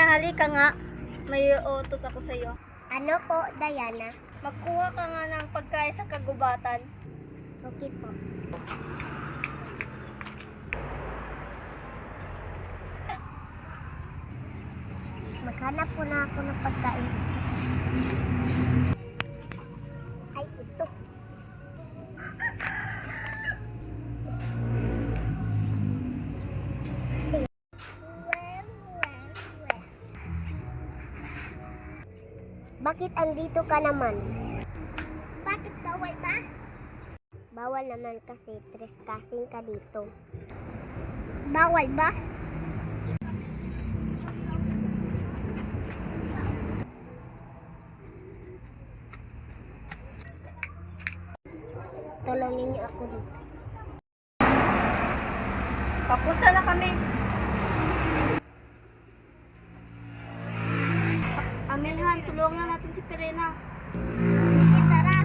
halika nga. May utos ako sa iyo. Ano po, Diana? Magkuha ka nga ng pagkain sa kagubatan. Okay po. Maghanap po na ako ng pagkain. Ay, ito. Bakit andito ka naman? Bakit bawal ba? Bawal naman kasi trespassing ka dito. Bawal ba? Tulungan niyo ako dito. Papunta na kami. Amelhan, tulungan natin si Pirena. Sige, tara.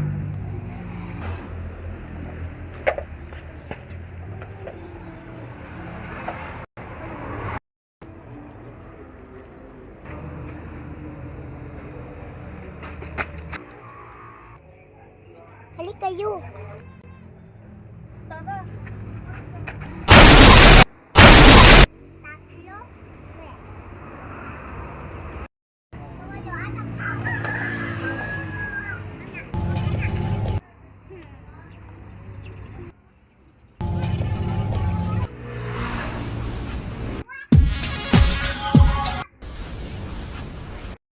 Halika kayo.